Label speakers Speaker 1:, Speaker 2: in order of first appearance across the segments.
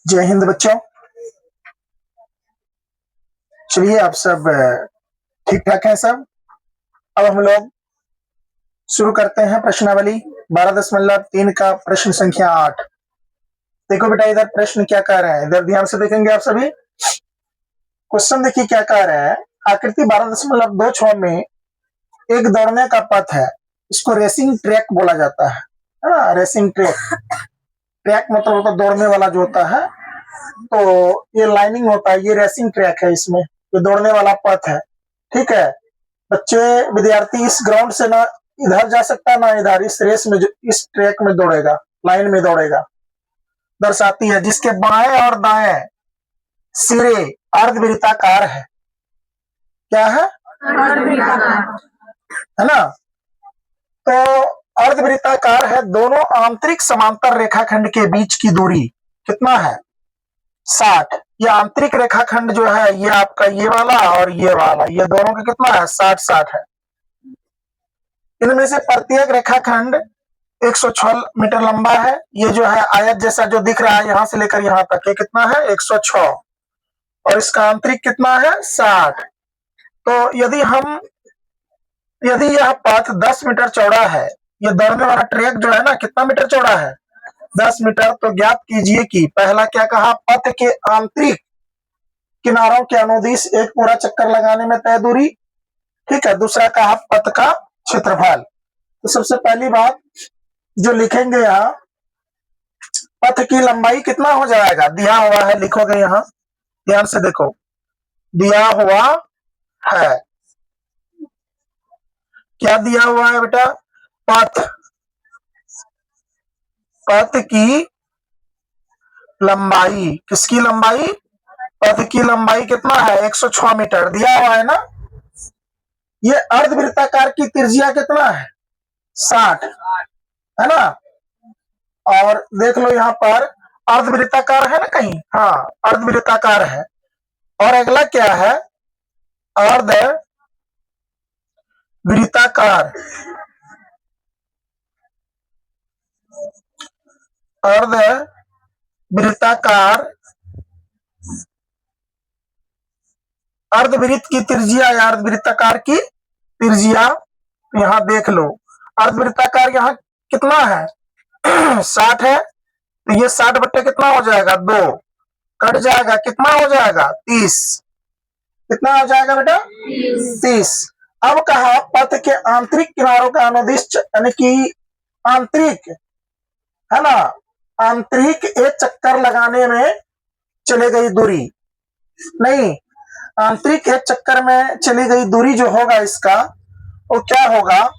Speaker 1: जय हिंद बच्चों। चलिए आप सब ठीक ठाक हैं सब। अब हम लोग शुरू करते हैं प्रश्नावली 12.3 का प्रश्न संख्या 8। देखो बेटा इधर प्रश्न क्या कह रहे हैं, इधर ध्यान से देखेंगे आप सभी। क्वेश्चन देखिए क्या कह रहे हैं। आकृति 12.26 में एक दौड़ने का पथ है, इसको रेसिंग ट्रैक बोला जाता है ना। रेसिंग ट्रैक, ट्रैक मतलब होता दौड़ने वाला जो होता है, तो ये लाइनिंग होता है, ये रेसिंग ट्रैक है, इसमें ये दौड़ने वाला पथ है। ठीक है बच्चे, विद्यार्थी इस ग्राउंड से ना इधर जा सकता ना इधर, इस रेस में जो इस ट्रैक में दौड़ेगा, लाइन में दौड़ेगा। दर्शाती है जिसके बाएं और दाएं सिरे अर्धवृत्ताकार है। क्या है? है ना। तो अर्धवृत्ताकार है, दोनों आंतरिक समांतर रेखाखंड के बीच की दूरी कितना है? 60। ये आंतरिक रेखाखंड जो है ये आपका ये वाला और ये वाला, ये दोनों का कितना है? 60-60 है। इनमें से प्रत्येक रेखाखंड 106 मीटर लंबा है। ये जो है आयत जैसा जो दिख रहा है यहां से लेकर यहां तक, ये कितना है? 106। और इसका आंतरिक कितना है? 60। तो यदि यह पथ 10 मीटर चौड़ा है, ये दौड़ने वाला ट्रैक जो है ना कितना मीटर चौड़ा है? 10 मीटर। तो ज्ञात कीजिए कि पहला क्या कहा, पथ के आंतरिक किनारों के अनुदिश एक पूरा चक्कर लगाने में तय दूरी। ठीक है। दूसरा कहा पथ का क्षेत्रफल। तो सबसे पहली बात जो लिखेंगे यहाँ, पथ की लंबाई कितना हो जाएगा? दिया हुआ है, लिखोगे यहाँ, ध्यान से देखो, दिया हुआ है। क्या दिया हुआ है बेटा? पथ की लंबाई। किसकी लंबाई? पथ की लंबाई कितना है? 106 मीटर दिया हुआ है ना। ये अर्धवृत्ताकार की त्रिज्या कितना है? 60 है ना। और देख लो यहाँ पर अर्धवृत्ताकार है ना कहीं, हाँ अर्धवृत्ताकार है। और अगला क्या है? अर्धवृत्ताकार। अर्धवृत्ताकार, अर्धवृत्त की त्रिज्या या अर्धवृत्ताकार की त्रिज्या यहाँ देख लो। अर्धवृत्ताकार यहाँ कितना है? 60 है। तो ये 60 बट्टे कितना हो जाएगा? 2 कट जाएगा, कितना हो जाएगा? 30। कितना हो जाएगा बेटा? 30। अब कहा पथ के आंतरिक किनारों का अनुदिश, यानी कि आंतरिक है ना, आंतरिक एक चक्कर लगाने में चले गई दूरी, नहीं आंतरिक एक चक्कर में चली गई दूरी जो होगा इसका, वो क्या होगा?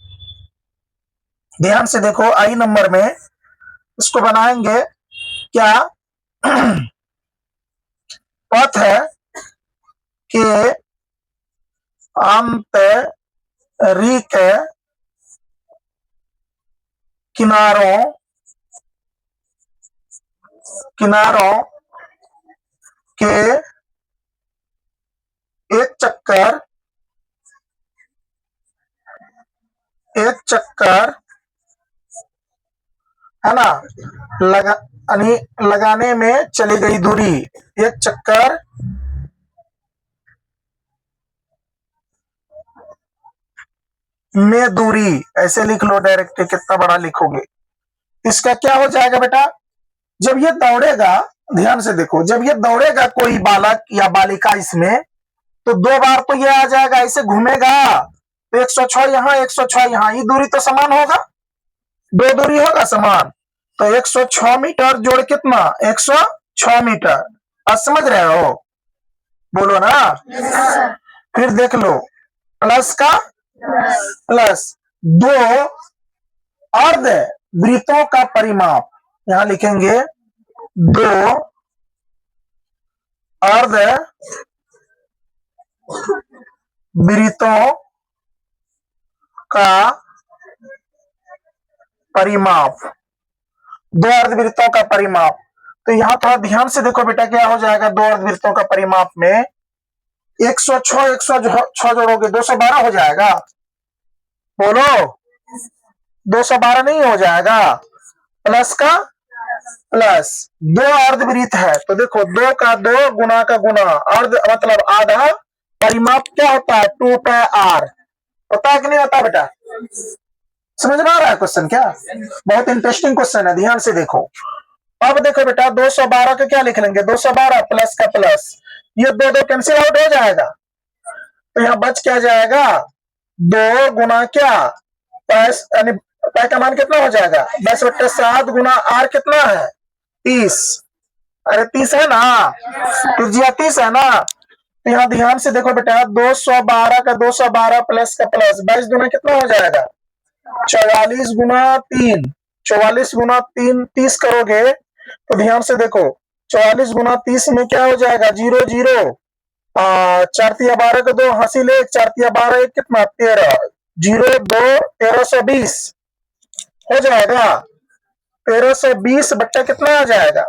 Speaker 1: ध्यान से देखो, आई नंबर में इसको बनाएंगे क्या? पथ है कि आंतरिक किनारों के एक चक्कर है ना लगाने में चली गई दूरी, एक चक्कर में दूरी, ऐसे लिख लो डायरेक्ट, कितना बड़ा लिखोगे। इसका क्या हो जाएगा बेटा? जब ये दौड़ेगा, ध्यान से देखो, जब ये दौड़ेगा कोई बालक या बालिका इसमें, तो 2 बार तो ये आ जाएगा, ऐसे घूमेगा तो 106 यहाँ 106 यहाँ, ये दूरी तो समान होगा, 2 दूरी होगा समान। तो 106 मीटर जोड़ कितना? 106 मीटर। आज समझ रहे हो? बोलो ना। फिर देख लो, प्लस का प्लस 2 अर्ध वृत्तों का परिमाप, यहां लिखेंगे 2 अर्ध वृत्तों का परिमाप, 2 अर्धवृत्तों का परिमाप। तो यहाँ थोड़ा ध्यान से देखो बेटा, क्या हो जाएगा 2 अर्धवृत्तों का परिमाप में? 106 जोड़ोगे 212 हो जाएगा। बोलो, 212 नहीं हो जाएगा, प्लस का प्लस 2 अर्धवृत्त है तो देखो 2 का 2 गुना का गुना, अर्ध मतलब आधा, परिमाप क्या होता है 2 पाई आर, होता है कि नहीं होता बेटा? समझ में आ रहा है क्वेश्चन क्या? बहुत इंटरेस्टिंग क्वेश्चन है, ध्यान से देखो। अब देखो बेटा 212 का क्या लिख लेंगे, 212 प्लस का प्लस, ये दो दो कैंसिल आउट हो जाएगा, तो यहाँ बच क्या जाएगा 2 गुना क्या पैस, यानी पाई का मान कितना हो जाएगा 10/7 गुना आर कितना है 30, अरे 30 है ना, त्रिज्या 30 है ना, तो यहाँ ध्यान से देखो बेटा 212 का 212 प्लस का प्लस 22 गुना कितना हो जाएगा 44 गुना 3, 44 गुना 3 30 करोगे तो ध्यान से देखो 44 गुना 30 में क्या हो जाएगा 0 0, 4 तिया 12 का 2 हासिल 1, 4 तिया 12 1 कितना 13, 0 2 1320 हो जाएगा, 1320 बट्टा कितना आ जाएगा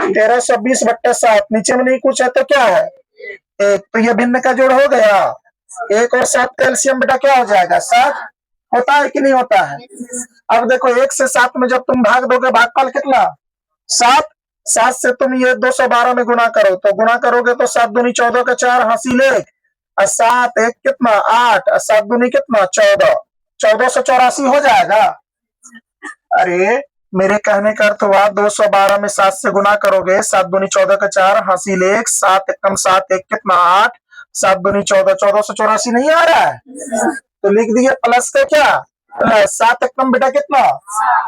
Speaker 1: 1320/7, नीचे में नहीं कुछ है तो क्या है एक, तो ये भिन्न का जोड़ हो गया, 1 और 7 का एलसीएम बेटा क्या हो जाएगा 7, होता है कि नहीं होता है? अब देखो 1 से 7 में जब तुम भाग दोगे भागफल कितना 7, 7 से तुम ये 212 में गुना करो, तो गुना करोगे तो 7 दूनी 14 का 4 हासिल 1, और 7 1 कितना 8, और 7 दूनी कितना 14, 1484 हो जाएगा। अरे मेरे कहने का अर्थ हुआ 212 में 7 से गुना करोगे, 7 दूनी 14 का 4 हासिल 1, 7 एकम 7 1 कितना 8, 7 दूनी 14, 1484 नहीं आ रहा है, तो लिख दिए प्लस का क्या प्लस 7 एकम बेटा कितना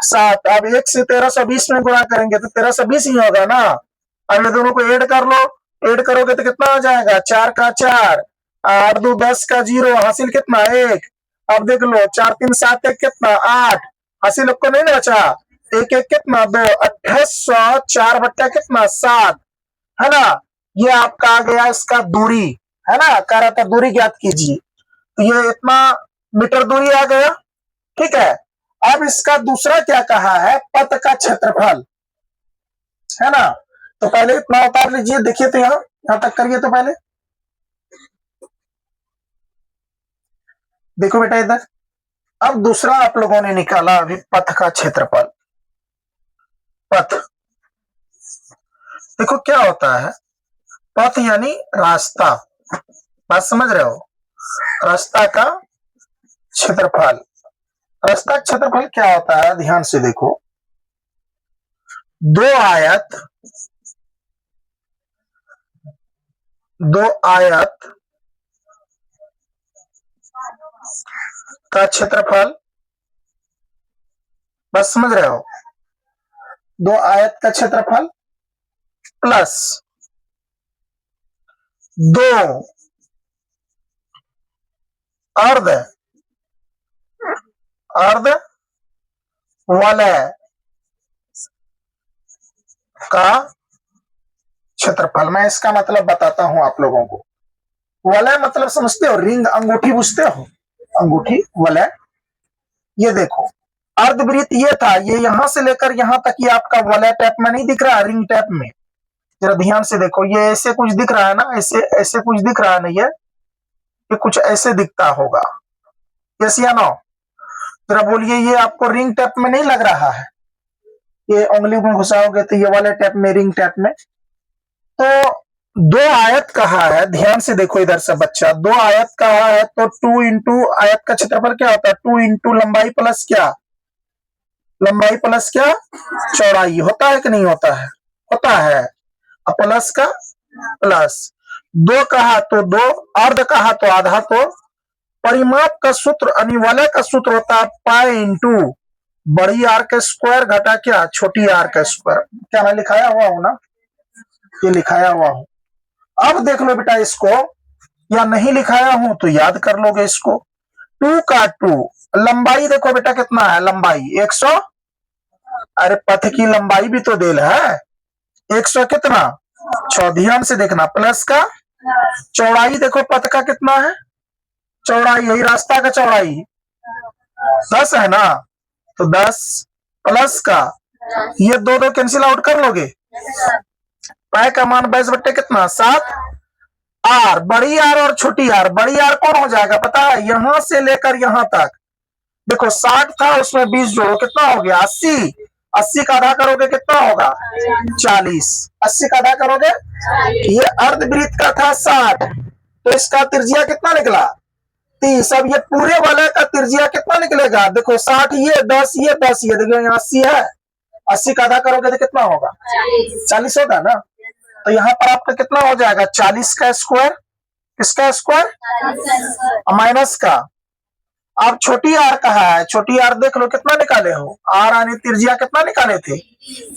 Speaker 1: 7, अब 1 से 1320 में गुना करेंगे तो 1320 ही होगा ना, अब ये दोनों को ऐड कर लो, ऐड करोगे तो कितना आ जाएगा 4 का 4, 8 2 10 का 0 हासिल कितना 1, अब देख लो 4 3 7 1 कितना 8, हासिल आपको नहीं ना बचा, 1 1 कितना 2, 2804 बट्टा कितना 7, है ना, ये आपका आ गया इसका दूरी, है ना, कह रहा था दूरी ज्ञात कीजिए, तो ये इतना मीटर दूरी आ गया, ठीक है। अब इसका दूसरा क्या कहा है पथ का क्षेत्रफल, है ना, तो पहले इतना उतार लीजिए, देखिए तो यहां तक करिए, तो पहले देखो बेटा इधर, अब दूसरा आप लोगों ने निकाला अभी पथ का क्षेत्रफल, पथ देखो क्या होता है, पथ यानी रास्ता, बात समझ रहे हो, रास्ता का क्षेत्रफल, रास्ता का क्षेत्रफल क्या होता है ध्यान से देखो, दो आयत का क्षेत्रफल, बस समझ रहे हो, 2 आयत का क्षेत्रफल प्लस 2 अर्ध वलय का क्षेत्रफल। मैं इसका मतलब बताता हूं आप लोगों को, वलय मतलब समझते हो, रिंग अंगूठी बुझते हो, अंगूठी वलय, ये देखो अर्धवृत्त ये था, ये यहां से लेकर यहां तक ये आपका वलय टाइप में नहीं दिख रहा है, रिंग टाइप में, जरा ध्यान से देखो, ये ऐसे कुछ दिख रहा है ना, ऐसे ऐसे कुछ दिख रहा है ना, ये कुछ ऐसे दिखता होगा, यस या नो, जरा बोलिए ये आपको रिंग टाइप में नहीं लग रहा है, ये उंगली में घुसाओगे तो ये वाले टाइप में, रिंग टाइप में, तो 2 आयत कहा है, ध्यान से देखो इधर से बच्चा, 2 आयत कहा है तो 2 इंटू आयत का क्षेत्रफल क्या होता है 2 इंटू लंबाई प्लस क्या, लंबाई प्लस क्या चौड़ाई, होता है कि नहीं होता है, होता है, प्लस का प्लस, 2 कहा तो 2, अर्ध कहा तो आधा, तो परिमाप का सूत्र अनिवार्य का सूत्र होता है पाई इंटू बड़ी आर का स्क्वायर घटा क्या छोटी आर का स्क्वायर, क्या मैं लिखाया हुआ हूं ना, ये लिखाया हुआ हूं, अब देख लो बेटा इसको, या नहीं लिखाया हूं तो याद कर लोगे इसको, 2 का 2, लंबाई देखो बेटा कितना है, लंबाई 100, अरे पथ की लंबाई भी तो देल है 100 कितना 6, ध्यान से देखना, प्लस का चौड़ाई देखो पथ का कितना है, चौड़ाई यही रास्ता का चौड़ाई 10 है ना, तो 10 प्लस का ये 2 2 कैंसिल आउट कर लोगे, पाई का मान 22 कितना 7, आर बड़ी आर और छोटी आर, बड़ी आर कौन हो जाएगा पता है, यहां से लेकर यहां तक, देखो 60 था उसमें 20 जोड़ो कितना हो गया 80, 80 का आधा करोगे कितना होगा 40। 80 का आधा करोगे, ये अर्धवृत्त का था 60, तो इसका त्रिज्या कितना निकला 30। अब ये पूरे वाले का त्रिज्या कितना निकलेगा, देखो 60 ये 10 ये 10 ये, देखो यहाँ 80 है, 80 का आधा करोगे तो कितना होगा 40 होगा ना। तो यहाँ पर आपका कितना हो जाएगा 40 का स्क्वायर, किसका स्क्वायर माइनस का। आप छोटी आर कहा है, छोटी आर देख लो कितना निकाले हो, आर यानी त्रिज्या कितना निकाले थे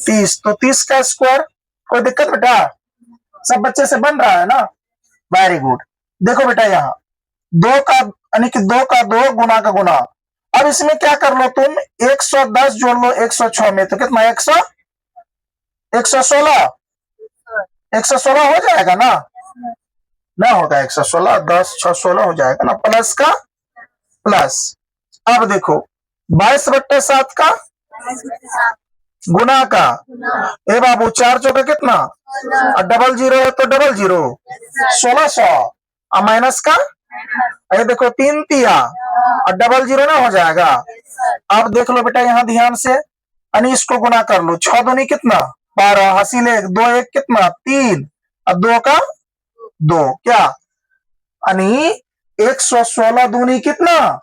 Speaker 1: 30, तो 30 का स्क्वायर। कोई दिक्कत बेटा, सब बच्चे से बन रहा है ना, वेरी गुड। देखो बेटा यहाँ 2 का यानी कि 2 का 2 गुना का गुना। अब इसमें क्या कर लो तुम 110 जोड़ लो 106 में, तो कितना 116 116 हो जाएगा ना होगा 116, 10 6 16 हो जाएगा ना, प्लस का प्लस। अब देखो 22/7 का गुना का, ए बाबू 4 चौका कितना, और डबल जीरो है तो डबल जीरो 1600, और माइनस का, ये देखो 3 तिया और डबल जीरो ना हो जाएगा। अब देख लो बेटा यहाँ ध्यान से, यानी इसको गुना कर लो, 6 दूनी कितना 12, हासिल 1, 2 1 कितना 3, और 2 का 2 क्या, यानी 116 दूनी कितना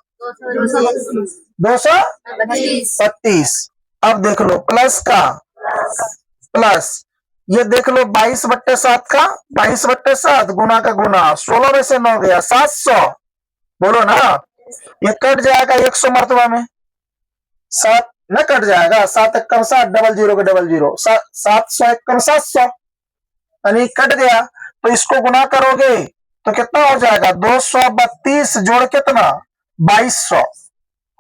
Speaker 1: 232। अब देख लो प्लस का प्लस, ये देख लो 22/7 का 22/7 गुना का गुना, 16 में से 9 गया 700, बोलो ना, ये कट जाएगा 100 मरतबा में, 7 न कट जाएगा, 7 1 7 डबल जीरो के डबल जीरो, 700 1 700, यानी कट गया। तो इसको गुना करोगे तो कितना हो जाएगा 232 जोड़ कितना 2200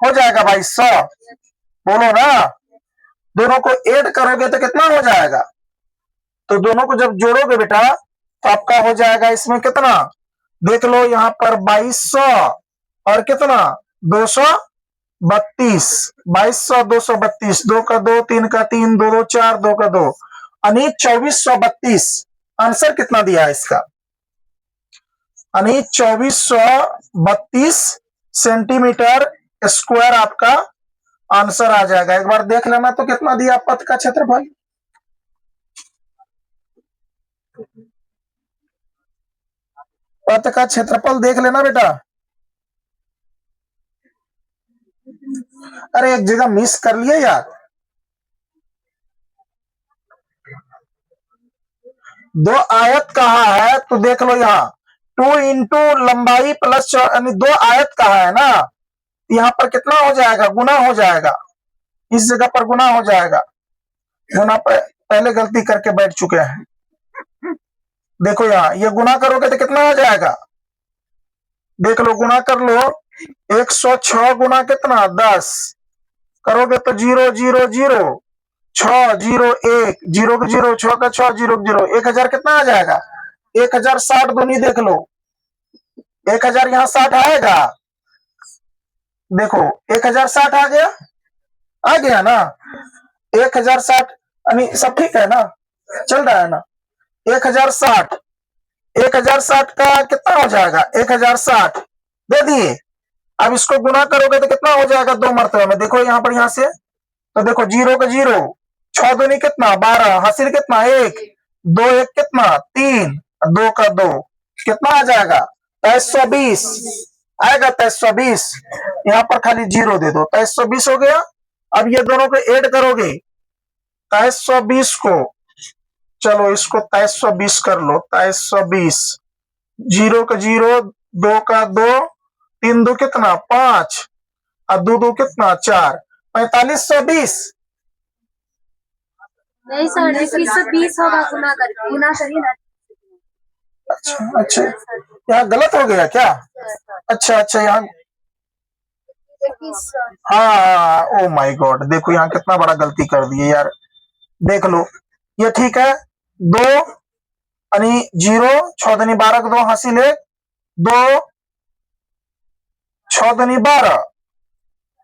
Speaker 1: हो जाएगा 2200, बोलो ना। दोनों को ऐड करोगे तो कितना हो जाएगा, तो दोनों को जब जोड़ोगे बेटा तो आपका हो जाएगा इसमें कितना, देख लो यहाँ पर 2200 और कितना 232, 2200 232, 2 का 2 3 का 3 2 2 4 2 का 2, यानी 2432। आंसर कितना दिया है इसका, यानी 2432 सेंटीमीटर स्क्वायर आपका आंसर आ जाएगा। एक बार देख लेना तो कितना दिया पथ का क्षेत्रफल, पथ का क्षेत्रफल देख लेना बेटा। अरे एक जगह मिस कर लिए यार, 2 आयत कहा है तो देख लो यहाँ 2 इंटू लंबाई प्लस, यानी 2 आयत कहा है ना, यहाँ पर कितना हो जाएगा गुना हो जाएगा, इस जगह पर गुना हो जाएगा, गुना पर पहले गलती करके बैठ चुके हैं। देखो यहाँ ये गुना करोगे तो कितना हो जाएगा, देख लो गुना कर लो, 106 गुना कितना 10 करोगे तो 0 0 0 6 0 1 0 का 0 6 का 6 0 0, 1000 कितना आ जाएगा 1060 दूनी, देख लो 1000 यहाँ 60 आएगा, देखो 1060 आ गया ना, 1060 यानी सब ठीक है ना, चल रहा है ना, 1060 का कितना हो जाएगा 1060 दे दिए। अब इसको गुना करोगे तो कितना हो जाएगा 2 मरतबा में, देखो यहाँ पर यहाँ से, तो देखो 0 का 0 6 दूनी कितना 12, हासिल कितना 1 2 1 कितना 3, 2 का 2 कितना आ जाएगा 2320 आएगा, 2320। यहाँ पर खाली 0 दे दो, 2320 हो गया। अब ये दोनों को ऐड करोगे 2320 को, चलो इसको 2320 कर लो, 2320, 0 का 0 2 का 2 3 2 कितना 5 और 2 2 कितना 4, 4520।
Speaker 2: नहीं सर 2120 होगा, गुना करिए ना।
Speaker 1: अच्छा यहाँ गलत हो गया क्या, अच्छा यहाँ, हाँ ओ माय गॉड, देखो यहाँ कितना बड़ा गलती कर दिए यार, देख लो ये ठीक है 2 यानी 0 6 दूनी 12 का 2 हासिल 1 2 6 दूनी 12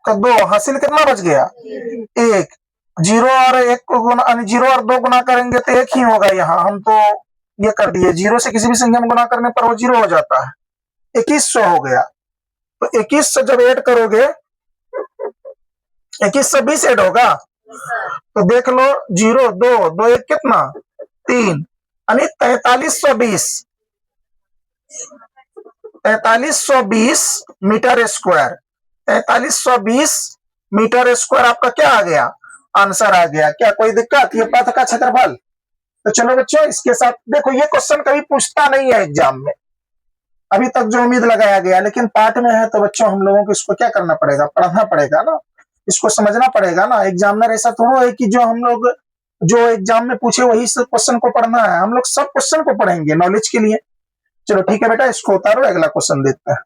Speaker 1: का 2 हासिल कितना बच गया 1, 0 और 1 को गुना, 0 और 2 गुना करेंगे तो 1 ही होगा, यहाँ हम तो ये कर दिए, 0 से किसी भी संख्या में गुना करने पर वो 0 हो जाता है, 2100 हो गया। तो 2100 जब ऐड करोगे 2120 ऐड होगा, तो देख लो, 0 2 2 1 कितना 3, यानी 4320 मीटर स्क्वायर। 4320 मीटर स्क्वायर आपका क्या आ गया, आंसर आ गया। क्या कोई दिक्कत, ये पथ का क्षेत्रफल। तो चलो बच्चों, इसके साथ देखो, ये क्वेश्चन कभी पूछता नहीं है एग्जाम में, अभी तक जो उम्मीद लगाया गया, लेकिन पाठ में है तो बच्चों हम लोगों को इसको क्या करना पड़ेगा, पढ़ना पड़ेगा ना, इसको समझना पड़ेगा ना। एग्जामिनर ऐसा थोड़ा है कि जो हम लोग जो एग्जाम में पूछे वही क्वेश्चन को पढ़ना है, हम लोग सब क्वेश्चन को पढ़ेंगे नॉलेज के लिए। चलो ठीक है बेटा, इसको उतारो, अगला क्वेश्चन देखते हैं।